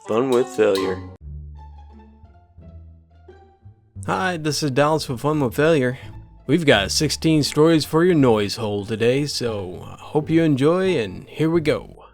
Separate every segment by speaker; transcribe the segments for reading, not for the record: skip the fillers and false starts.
Speaker 1: Fun with Failure.
Speaker 2: Hi, this is Dallas with Fun with Failure. We've got 16 stories for your noise hole today, so I hope you enjoy, and here we go.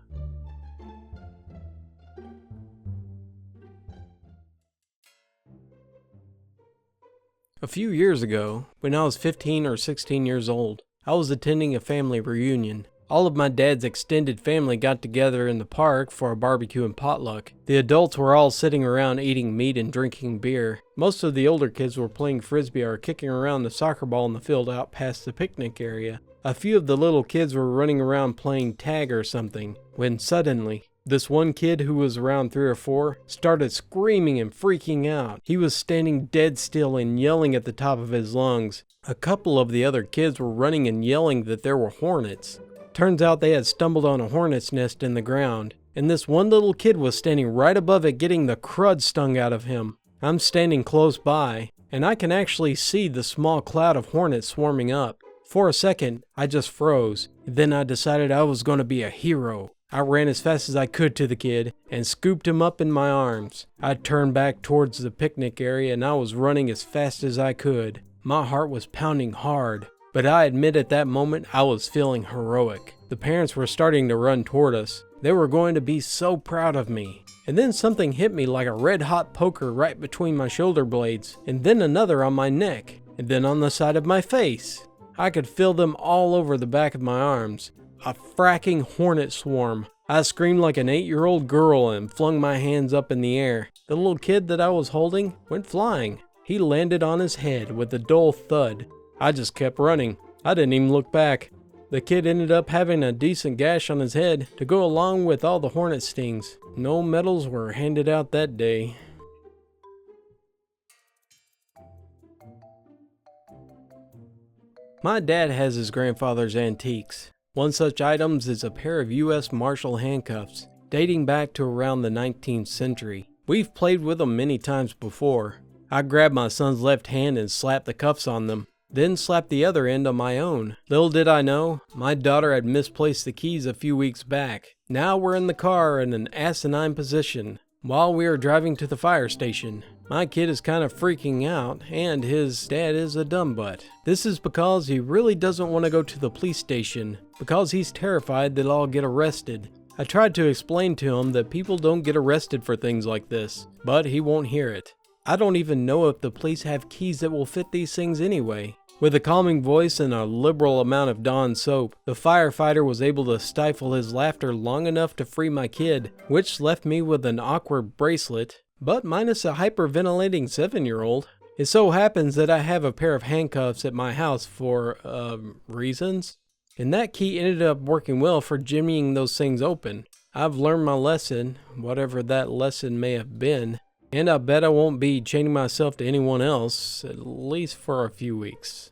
Speaker 2: A few years ago, when I was 15 or 16 years old, I was attending a family reunion. All of my dad's extended family got together in the park for a barbecue and potluck. The adults were all sitting around eating meat and drinking beer. Most of the older kids were playing frisbee or kicking around the soccer ball in the field out past the picnic area. A few of the little kids were running around playing tag or something, when suddenly, this one kid, who was around 3 or 4, started screaming and freaking out. He was standing dead still and yelling at the top of his lungs. A couple of the other kids were running and yelling that there were hornets. Turns out they had stumbled on a hornet's nest in the ground, and this one little kid was standing right above it getting the crud stung out of him. I'm standing close by, and I can actually see the small cloud of hornets swarming up. For a second, I just froze. Then I decided I was going to be a hero. I ran as fast as I could to the kid and scooped him up in my arms. I turned back towards the picnic area and I was running as fast as I could. My heart was pounding hard. But I admit at that moment I was feeling heroic. The parents were starting to run toward us. They were going to be so proud of me. And then something hit me like a red-hot poker right between my shoulder blades, and then another on my neck, and then on the side of my face. I could feel them all over the back of my arms. A fracking hornet swarm. I screamed like an 8-year-old girl and flung my hands up in the air. The little kid that I was holding went flying. He landed on his head with a dull thud. I just kept running. I didn't even look back. The kid ended up having a decent gash on his head to go along with all the hornet stings. No medals were handed out that day. My dad has his grandfather's antiques. One such item is a pair of U.S. Marshal handcuffs, dating back to around the 19th century. We've played with them many times before. I grabbed my son's left hand and slapped the cuffs on them. Then slapped the other end on my own. Little did I know, my daughter had misplaced the keys a few weeks back. Now we're in the car in an asinine position, while we are driving to the fire station. My kid is kind of freaking out, and his dad is a dumb butt. This is because he really doesn't want to go to the police station, because he's terrified that I'll get arrested. I tried to explain to him that people don't get arrested for things like this, but he won't hear it. I don't even know if the police have keys that will fit these things anyway. With a calming voice and a liberal amount of Dawn soap, the firefighter was able to stifle his laughter long enough to free my kid, which left me with an awkward bracelet, but minus a hyperventilating 7-year-old. It so happens that I have a pair of handcuffs at my house for, reasons. And that key ended up working well for jimmying those things open. I've learned my lesson, whatever that lesson may have been. And I bet I won't be chaining myself to anyone else, at least for a few weeks.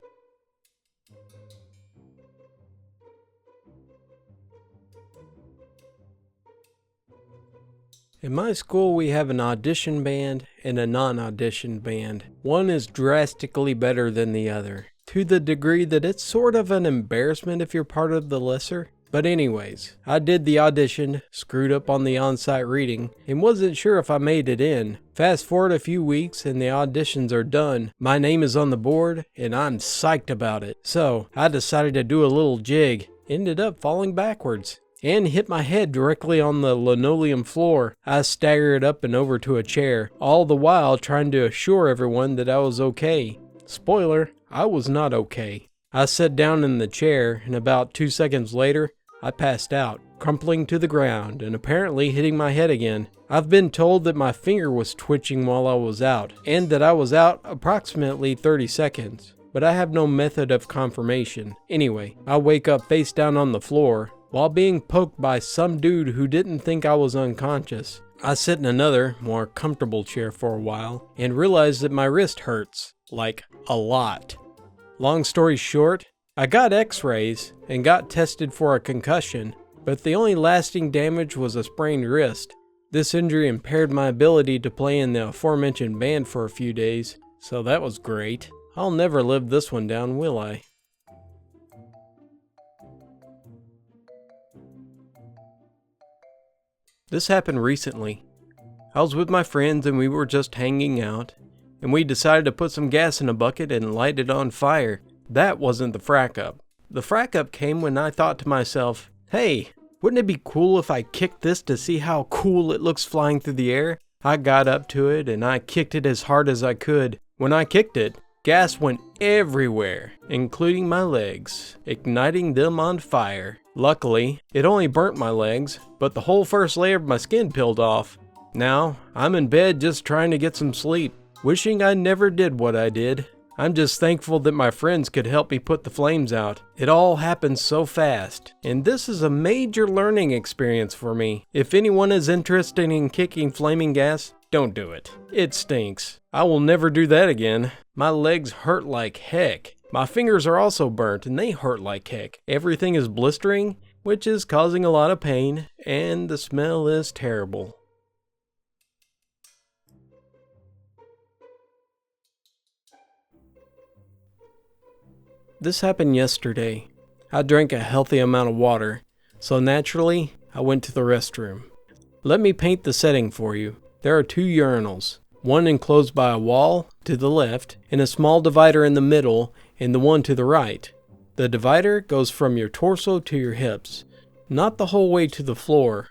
Speaker 2: In my school, we have an audition band and a non-audition band. One is drastically better than the other, to the degree that it's sort of an embarrassment if you're part of the lesser. But anyways, I did the audition, screwed up on the on-site reading, and wasn't sure if I made it in. Fast forward a few weeks and the auditions are done. My name is on the board and I'm psyched about it. So I decided to do a little jig. Ended up falling backwards and hit my head directly on the linoleum floor. I staggered up and over to a chair, all the while trying to assure everyone that I was okay. Spoiler, I was not okay. I sat down in the chair, and about 2 seconds later, I passed out, crumpling to the ground and apparently hitting my head again. I've been told that my finger was twitching while I was out, and that I was out approximately 30 seconds, but I have no method of confirmation. Anyway, I wake up face down on the floor, while being poked by some dude who didn't think I was unconscious. I sit in another, more comfortable chair for a while, and realize that my wrist hurts. Like, a lot. Long story short, I got x-rays and got tested for a concussion, but the only lasting damage was a sprained wrist. This injury impaired my ability to play in the aforementioned band for a few days, so that was great. I'll never live this one down, will I? This happened recently. I was with my friends and we were just hanging out, and we decided to put some gas in a bucket and light it on fire. That wasn't the frack up. The frack up came when I thought to myself, hey, wouldn't it be cool if I kicked this to see how cool it looks flying through the air? I got up to it and I kicked it as hard as I could. When I kicked it, gas went everywhere, including my legs, igniting them on fire. Luckily, it only burnt my legs, but the whole first layer of my skin peeled off. Now, I'm in bed just trying to get some sleep, wishing I never did what I did. I'm just thankful that my friends could help me put the flames out. It all happened so fast, and this is a major learning experience for me. If anyone is interested in kicking flaming gas, don't do it. It stinks. I will never do that again. My legs hurt like heck. My fingers are also burnt and they hurt like heck. Everything is blistering, which is causing a lot of pain, and the smell is terrible. This happened yesterday. I drank a healthy amount of water, so naturally, I went to the restroom. Let me paint the setting for you. There are 2 urinals, one enclosed by a wall to the left, and a small divider in the middle, and the one to the right. The divider goes from your torso to your hips, not the whole way to the floor.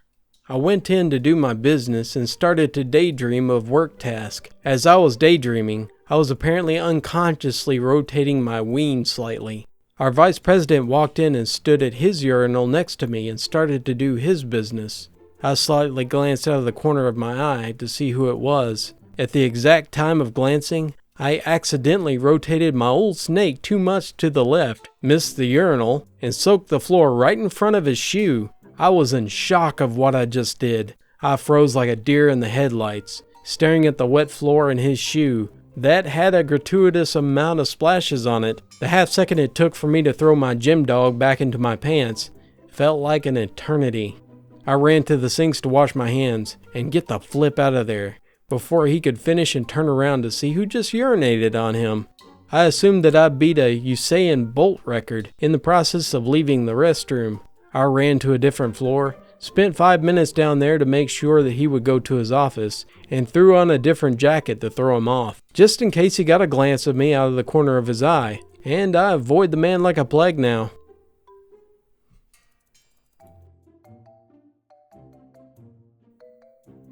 Speaker 2: I went in to do my business and started to daydream of work tasks. As I was daydreaming, I was apparently unconsciously rotating my ween slightly. Our vice president walked in and stood at his urinal next to me and started to do his business. I slightly glanced out of the corner of my eye to see who it was. At the exact time of glancing, I accidentally rotated my old snake too much to the left, missed the urinal, and soaked the floor right in front of his shoe. I was in shock of what I just did. I froze like a deer in the headlights, staring at the wet floor and his shoe. That had a gratuitous amount of splashes on it. The half second it took for me to throw my gym dog back into my pants felt like an eternity. I ran to the sinks to wash my hands and get the flip out of there before he could finish and turn around to see who just urinated on him. I assumed that I beat a Usain Bolt record in the process of leaving the restroom. I ran to a different floor, spent 5 minutes down there to make sure that he would go to his office, and threw on a different jacket to throw him off, just in case he got a glance of me out of the corner of his eye. And I avoid the man like a plague now.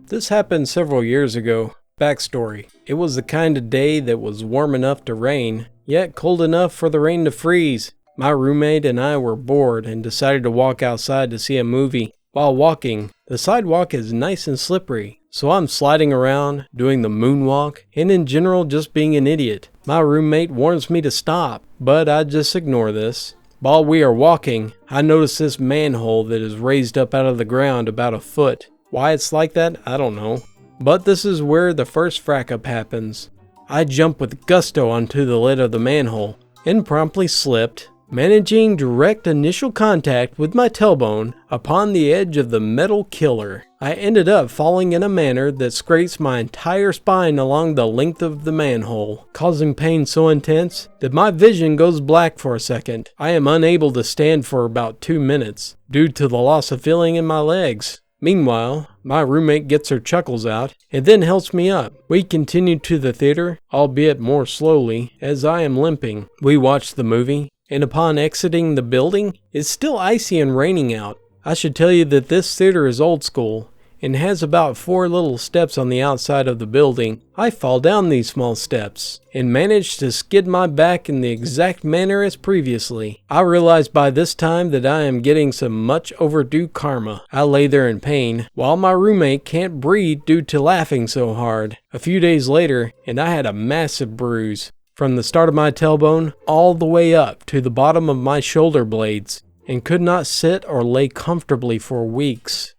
Speaker 2: This happened several years ago. Backstory: it was the kind of day that was warm enough to rain, yet cold enough for the rain to freeze. My roommate and I were bored and decided to walk outside to see a movie. While walking, the sidewalk is nice and slippery, so I'm sliding around, doing the moonwalk, and in general just being an idiot. My roommate warns me to stop, but I just ignore this. While we are walking, I notice this manhole that is raised up out of the ground about a foot. Why it's like that, I don't know. But this is where the first frack up happens. I jump with gusto onto the lid of the manhole and promptly slipped, managing direct initial contact with my tailbone upon the edge of the metal killer. I ended up falling in a manner that scrapes my entire spine along the length of the manhole, causing pain so intense that my vision goes black for a second. I am unable to stand for about 2 minutes due to the loss of feeling in my legs. Meanwhile, my roommate gets her chuckles out and then helps me up. We continue to the theater, albeit more slowly, as I am limping. We watch the movie, and upon exiting the building, it's still icy and raining out. I should tell you that this theater is old school and has about 4 little steps on the outside of the building. I fall down these small steps and manage to skid my back in the exact manner as previously. I realize by this time that I am getting some much overdue karma. I lay there in pain while my roommate can't breathe due to laughing so hard. A few days later, and I had a massive bruise from the start of my tailbone all the way up to the bottom of my shoulder blades, and could not sit or lay comfortably for weeks.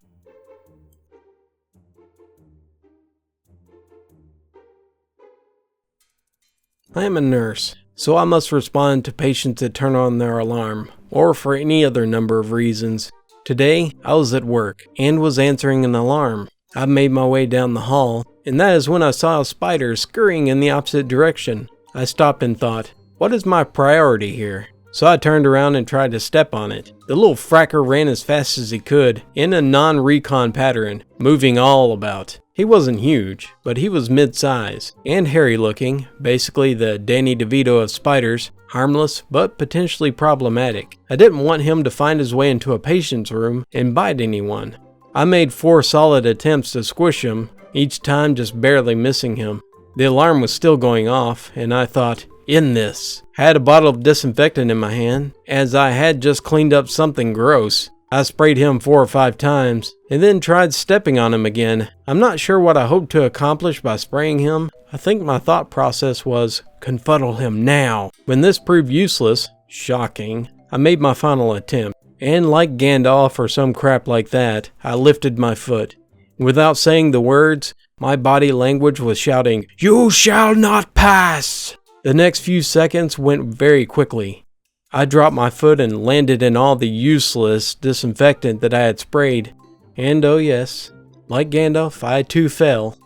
Speaker 2: I am a nurse, so I must respond to patients that turn on their alarm, or for any other number of reasons. Today, I was at work and was answering an alarm. I made my way down the hall, and that is when I saw a spider scurrying in the opposite direction. I stopped and thought, what is my priority here? so I turned around and tried to step on it. The little fracker ran as fast as he could, in a non-recon pattern, moving all about. He wasn't huge, but he was mid-size, and hairy looking, basically the Danny DeVito of spiders, harmless but potentially problematic. I didn't want him to find his way into a patient's room and bite anyone. I made 4 solid attempts to squish him, each time just barely missing him. The alarm was still going off, and I thought, in this. I had a bottle of disinfectant in my hand, as I had just cleaned up something gross. I sprayed him 4 or 5 times, and then tried stepping on him again. I'm not sure what I hoped to accomplish by spraying him. I think my thought process was, confuddle him now. When this proved useless, shocking, I made my final attempt. And like Gandalf or some crap like that, I lifted my foot. Without saying the words, my body language was shouting, "You shall not pass!" The next few seconds went very quickly. I dropped my foot and landed in all the useless disinfectant that I had sprayed. And oh yes, like Gandalf, I too fell.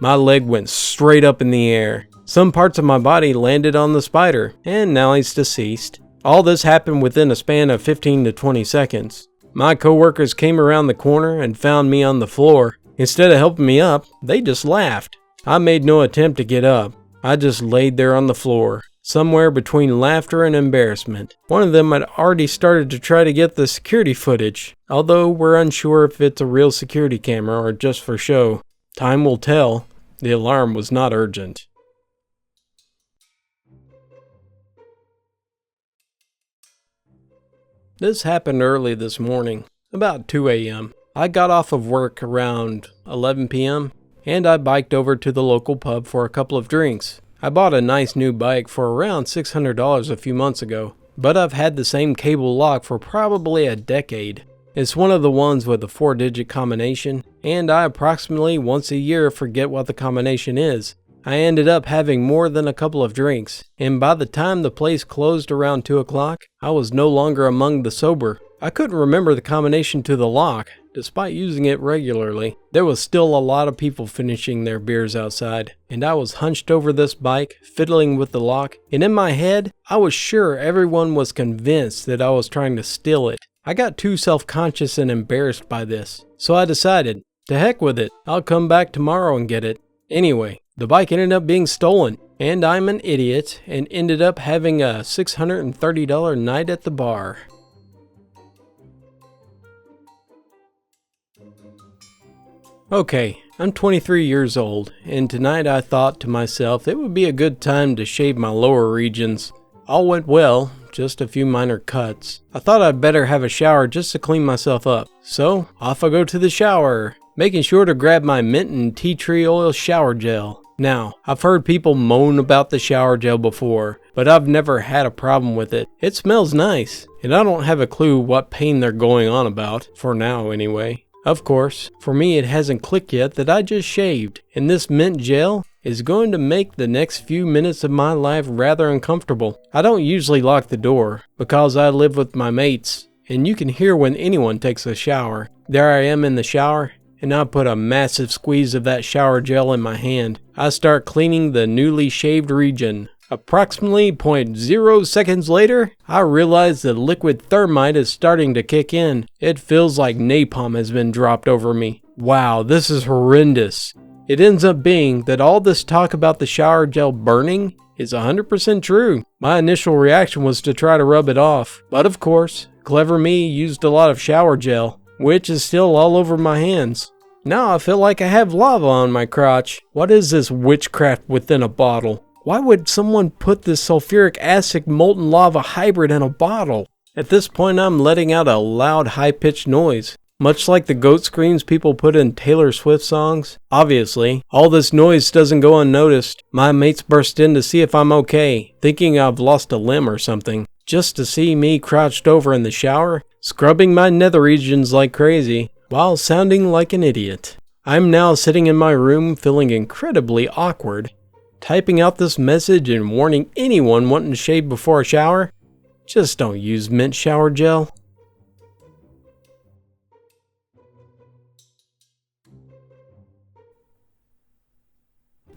Speaker 2: My leg went straight up in the air. Some parts of my body landed on the spider, and now he's deceased. All this happened within a span of 15 to 20 seconds. My coworkers came around the corner and found me on the floor. Instead of helping me up, they just laughed. I made no attempt to get up. I just laid there on the floor, somewhere between laughter and embarrassment. One of them had already started to try to get the security footage, although we're unsure if it's a real security camera or just for show. Time will tell. The alarm was not urgent. This happened early this morning, about 2 a.m. I got off of work around 11 p.m. and I biked over to the local pub for a couple of drinks. I bought a nice new bike for around $600 a few months ago, but I've had the same cable lock for probably a decade. It's one of the ones with a 4-digit combination, and I approximately once a year forget what the combination is. I ended up having more than a couple of drinks, and by the time the place closed around 2 o'clock, I was no longer among the sober. I couldn't remember the combination to the lock, despite using it regularly. There was still a lot of people finishing their beers outside, and I was hunched over this bike, fiddling with the lock, and in my head, I was sure everyone was convinced that I was trying to steal it. I got too self-conscious and embarrassed by this, so I decided, to heck with it, I'll come back tomorrow and get it. Anyway, the bike ended up being stolen, and I'm an idiot and ended up having a $630 night at the bar. Okay, I'm 23 years old, and tonight I thought to myself it would be a good time to shave my lower regions. All went well, just a few minor cuts. I thought I'd better have a shower just to clean myself up, so off I go to the shower, making sure to grab my mint and tea tree oil shower gel. Now, I've heard people moan about the shower gel before, but I've never had a problem with it. It smells nice, and I don't have a clue what pain they're going on about, for now anyway. Of course, for me it hasn't clicked yet that I just shaved, and this mint gel is going to make the next few minutes of my life rather uncomfortable. I don't usually lock the door, because I live with my mates, and you can hear when anyone takes a shower. There I am in the shower, and I put a massive squeeze of that shower gel in my hand. I start cleaning the newly shaved region. Approximately 0.0 seconds later, I realize the liquid thermite is starting to kick in. It feels like napalm has been dropped over me. Wow, this is horrendous. It ends up being that all this talk about the shower gel burning is 100% true. My initial reaction was to try to rub it off, but of course, clever me used a lot of shower gel, which is still all over my hands. Now I feel like I have lava on my crotch. What is this witchcraft within a bottle? Why would someone put this sulfuric acid molten lava hybrid in a bottle? At this point I'm letting out a loud high-pitched noise, much like the goat screams people put in Taylor Swift songs. Obviously, all this noise doesn't go unnoticed. My mates burst in to see if I'm okay, thinking I've lost a limb or something, just to see me crouched over in the shower, scrubbing my nether regions like crazy, while sounding like an idiot. I'm now sitting in my room feeling incredibly awkward, typing out this message and warning anyone wanting to shave before a shower, just don't use mint shower gel.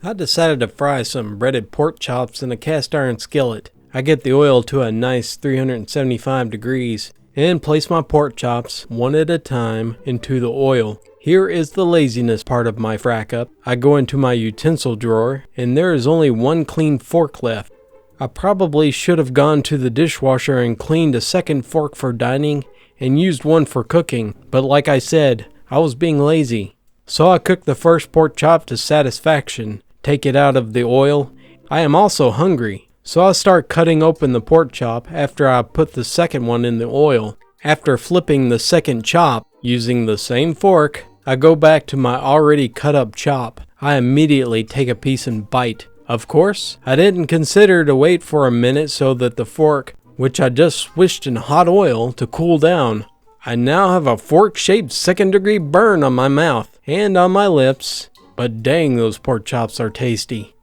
Speaker 2: I decided to fry some breaded pork chops in a cast iron skillet. I get the oil to a nice 375 degrees and place my pork chops one at a time into the oil. Here is the laziness part of my frack up. I go into my utensil drawer and there is only one clean fork left. I probably should have gone to the dishwasher and cleaned a second fork for dining and used one for cooking, but like I said, I was being lazy. So I cooked the first pork chop to satisfaction, take it out of the oil. I am also hungry, so I start cutting open the pork chop after I put the second one in the oil. After flipping the second chop, using the same fork, I go back to my already cut up chop. I immediately take a piece and bite. Of course, I didn't consider to wait for a minute so that the fork, which I just swished in hot oil to cool down. I now have a fork-shaped second-degree burn on my mouth and on my lips, but dang, those pork chops are tasty.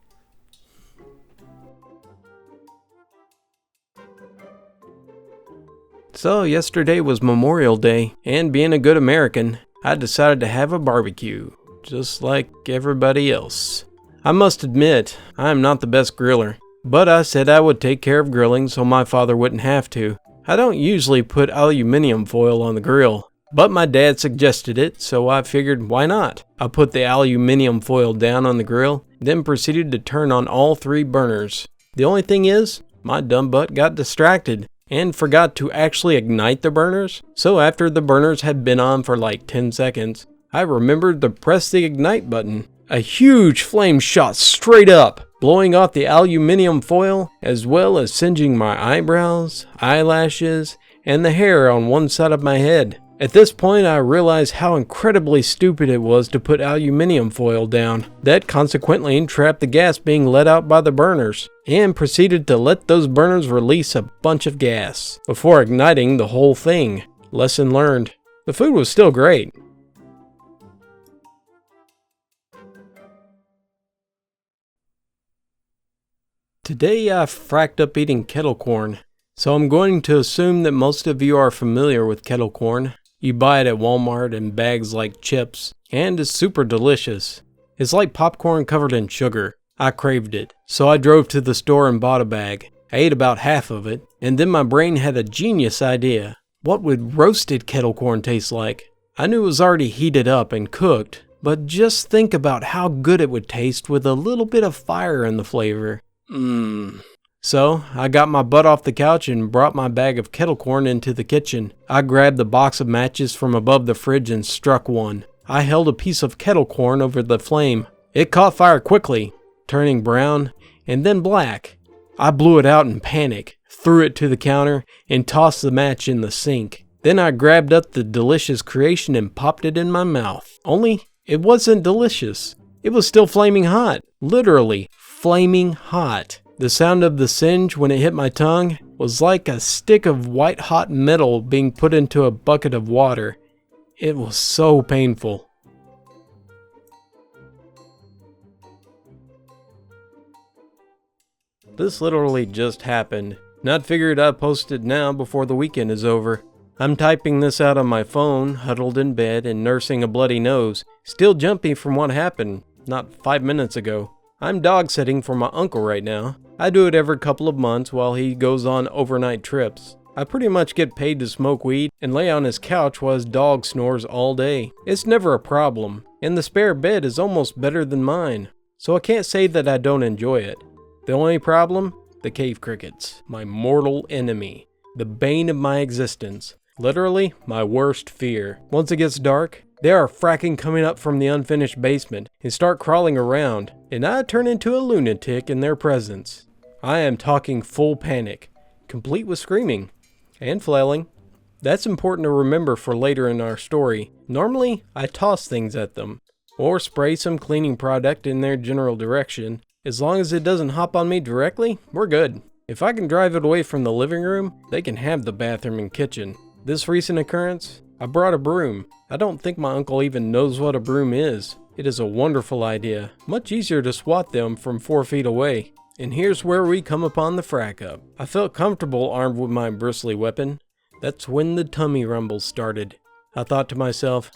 Speaker 2: So yesterday was Memorial Day, and being a good American, I decided to have a barbecue, just like everybody else. I must admit, I am not the best griller, but I said I would take care of grilling so my father wouldn't have to. I don't usually put aluminum foil on the grill, but my dad suggested it, so I figured why not? I put the aluminum foil down on the grill, then proceeded to turn on all 3 burners. The only thing is, my dumb butt got distracted and forgot to actually ignite the burners, so after the burners had been on for like 10 seconds, I remembered to press the ignite button. A huge flame shot straight up, blowing off the aluminum foil, as well as singeing my eyebrows, eyelashes, and the hair on one side of my head. At this point, I realized how incredibly stupid it was to put aluminum foil down. That consequently entrapped the gas being let out by the burners, and proceeded to let those burners release a bunch of gas before igniting the whole thing. Lesson learned. The food was still great. Today I fracked up eating kettle corn, so I'm going to assume that most of you are familiar with kettle corn. You buy it at Walmart in bags like chips, and it's super delicious. It's like popcorn covered in sugar. I craved it, so I drove to the store and bought a bag. I ate about half of it, and then my brain had a genius idea. What would roasted kettle corn taste like? I knew it was already heated up and cooked, but just think about how good it would taste with a little bit of fire in the flavor. So, I got my butt off the couch and brought my bag of kettle corn into the kitchen. I grabbed the box of matches from above the fridge and struck one. I held a piece of kettle corn over the flame. It caught fire quickly, turning brown and then black. I blew it out in panic, threw it to the counter, and tossed the match in the sink. Then I grabbed up the delicious creation and popped it in my mouth. Only, it wasn't delicious. It was still flaming hot. Literally, flaming hot. The sound of the singe when it hit my tongue was like a stick of white hot metal being put into a bucket of water. It was so painful. This literally just happened. Not figured I'd post it now before the weekend is over. I'm typing this out on my phone, huddled in bed and nursing a bloody nose, still jumpy from what happened not 5 minutes ago. I'm dog sitting for my uncle right now. I do it every couple of months while he goes on overnight trips. I pretty much get paid to smoke weed and lay on his couch while his dog snores all day. It's never a problem, and the spare bed is almost better than mine, so I can't say that I don't enjoy it. The only problem? The cave crickets, my mortal enemy, the bane of my existence, literally my worst fear. Once it gets dark, they are fracking coming up from the unfinished basement and start crawling around, and I turn into a lunatic in their presence. I am talking full panic, complete with screaming and flailing. That's important to remember for later in our story. Normally, I toss things at them, or spray some cleaning product in their general direction. As long as it doesn't hop on me directly, we're good. If I can drive it away from the living room, they can have the bathroom and kitchen. This recent occurrence, I brought a broom. I don't think my uncle even knows what a broom is. It is a wonderful idea. Much easier to swat them from 4 feet away. And here's where we come upon the frack up. I felt comfortable armed with my bristly weapon. That's when the tummy rumbles started. I thought to myself,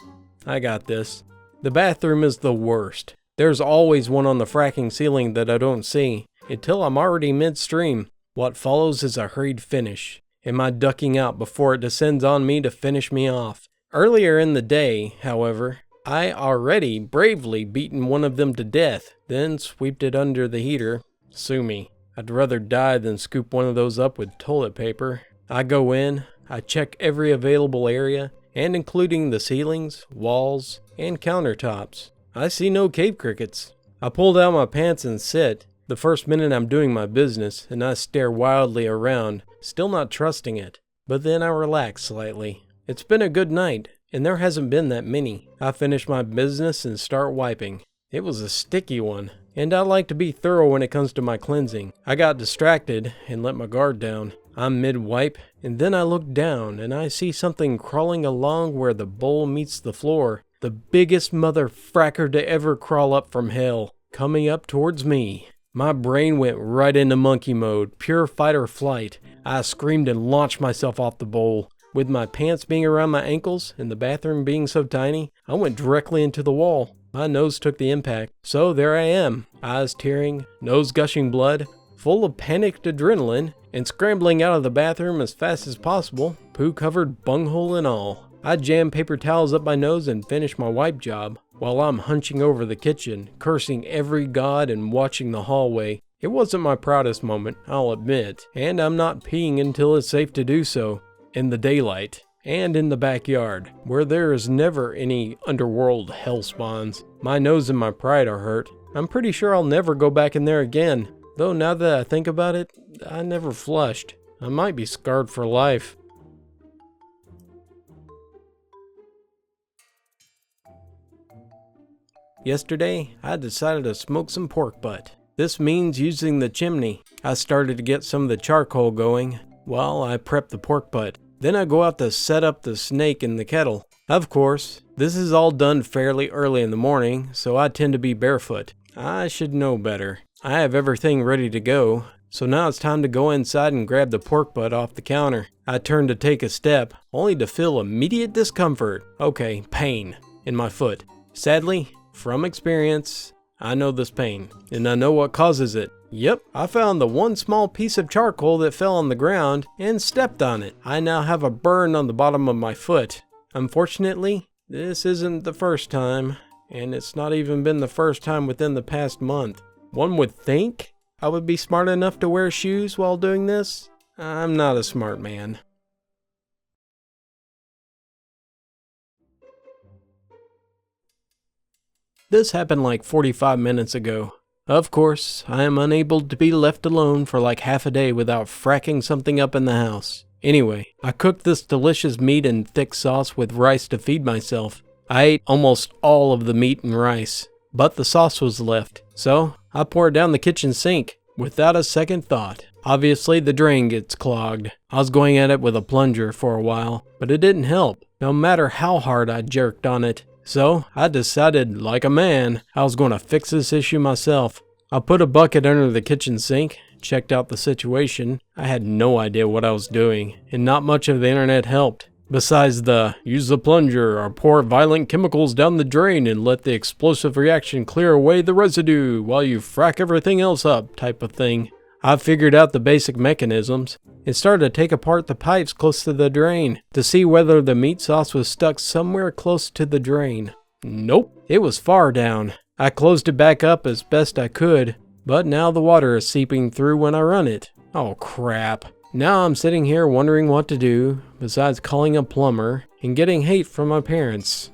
Speaker 2: I got this. The bathroom is the worst. There's always one on the fracking ceiling that I don't see, until I'm already midstream. What follows is a hurried finish, and my ducking out before it descends on me to finish me off. Earlier in the day, however, I already bravely beaten one of them to death, then sweeped it under the heater. Sue me. I'd rather die than scoop one of those up with toilet paper. I go in, I check every available area, and including the ceilings, walls, and countertops. I see no cave crickets. I pull down my pants and sit. The first minute I'm doing my business, and I stare wildly around, still not trusting it. But then I relax slightly. It's been a good night, and there hasn't been that many. I finish my business and start wiping. It was a sticky one, and I like to be thorough when it comes to my cleansing. I got distracted and let my guard down. I'm mid-wipe, and then I look down, and I see something crawling along where the bowl meets the floor. The biggest motherfracker to ever crawl up from hell, coming up towards me. My brain went right into monkey mode, pure fight or flight. I screamed and launched myself off the bowl. With my pants being around my ankles and the bathroom being so tiny, I went directly into the wall. My nose took the impact. So there I am, eyes tearing, nose gushing blood, full of panicked adrenaline, and scrambling out of the bathroom as fast as possible, poo-covered bunghole and all. I jammed paper towels up my nose and finished my wipe job, while I'm hunching over the kitchen, cursing every god and watching the hallway. It wasn't my proudest moment, I'll admit, and I'm not peeing until it's safe to do so. In the daylight, and in the backyard, where there is never any underworld hell spawns. My nose and my pride are hurt. I'm pretty sure I'll never go back in there again, though now that I think about it, I never flushed. I might be scarred for life. Yesterday, I decided to smoke some pork butt. This means using the chimney. I started to get some of the charcoal going while I prep the pork butt. Then I go out to set up the snake in the kettle. Of course, this is all done fairly early in the morning, so I tend to be barefoot. I should know better. I have everything ready to go, so now it's time to go inside and grab the pork butt off the counter. I turn to take a step, only to feel immediate discomfort. Okay, pain in my foot. Sadly, from experience, I know this pain, and I know what causes it. Yep, I found the one small piece of charcoal that fell on the ground and stepped on it. I now have a burn on the bottom of my foot. Unfortunately, this isn't the first time, and it's not even been the first time within the past month. One would think I would be smart enough to wear shoes while doing this. I'm not a smart man. This happened like 45 minutes ago. Of course, I am unable to be left alone for like half a day without fracking something up in the house. Anyway, I cooked this delicious meat and thick sauce with rice to feed myself. I ate almost all of the meat and rice, but the sauce was left, so I poured down the kitchen sink without a second thought. Obviously, the drain gets clogged. I was going at it with a plunger for a while, but it didn't help, no matter how hard I jerked on it. So, I decided, like a man, I was going to fix this issue myself. I put a bucket under the kitchen sink, checked out the situation. I had no idea what I was doing, and not much of the internet helped. Besides the, use the plunger or pour violent chemicals down the drain and let the explosive reaction clear away the residue while you frack everything else up type of thing. I figured out the basic mechanisms and started to take apart the pipes close to the drain to see whether the meat sauce was stuck somewhere close to the drain. Nope, it was far down. I closed it back up as best I could, but now the water is seeping through when I run it. Oh crap. Now I'm sitting here wondering what to do besides calling a plumber and getting hate from my parents.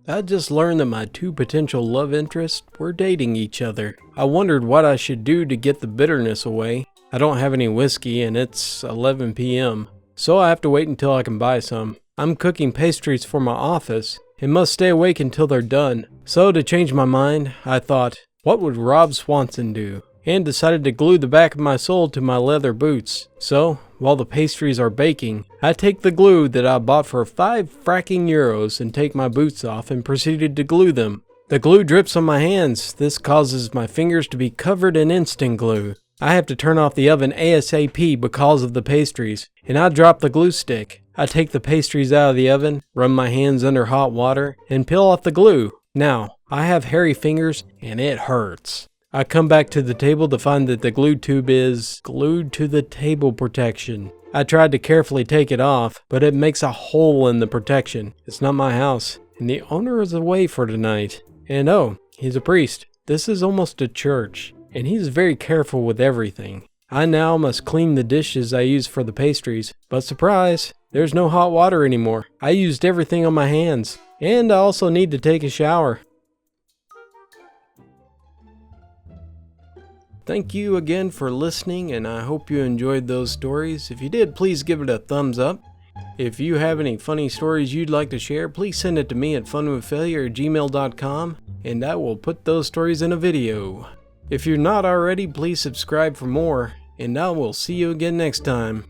Speaker 2: I just learned that my two potential love interests were dating each other. I wondered what I should do to get the bitterness away. I don't have any whiskey and it's 11 p.m. so I have to wait until I can buy some. I'm cooking pastries for my office and must stay awake until they're done. So to change my mind, I thought, what would Rob Swanson do? And decided to glue the back of my sole to my leather boots. So, while the pastries are baking, I take the glue that I bought for €5 and take my boots off and proceeded to glue them. The glue drips on my hands. This causes my fingers to be covered in instant glue. I have to turn off the oven ASAP because of the pastries, and I drop the glue stick. I take the pastries out of the oven, run my hands under hot water, and peel off the glue. Now, I have hairy fingers and it hurts. I come back to the table to find that the glue tube is glued to the table protection. I tried to carefully take it off, but it makes a hole in the protection. It's not my house, and the owner is away for tonight. And oh, he's a priest. This is almost a church, and he's very careful with everything. I now must clean the dishes I use for the pastries, but surprise, there's no hot water anymore. I used everything on my hands, and I also need to take a shower. Thank you again for listening, and I hope you enjoyed those stories. If you did, please give it a thumbs up. If you have any funny stories you'd like to share, please send it to me at funwithfailure@gmail.com, and I will put those stories in a video. If you're not already, please subscribe for more, and I will see you again next time.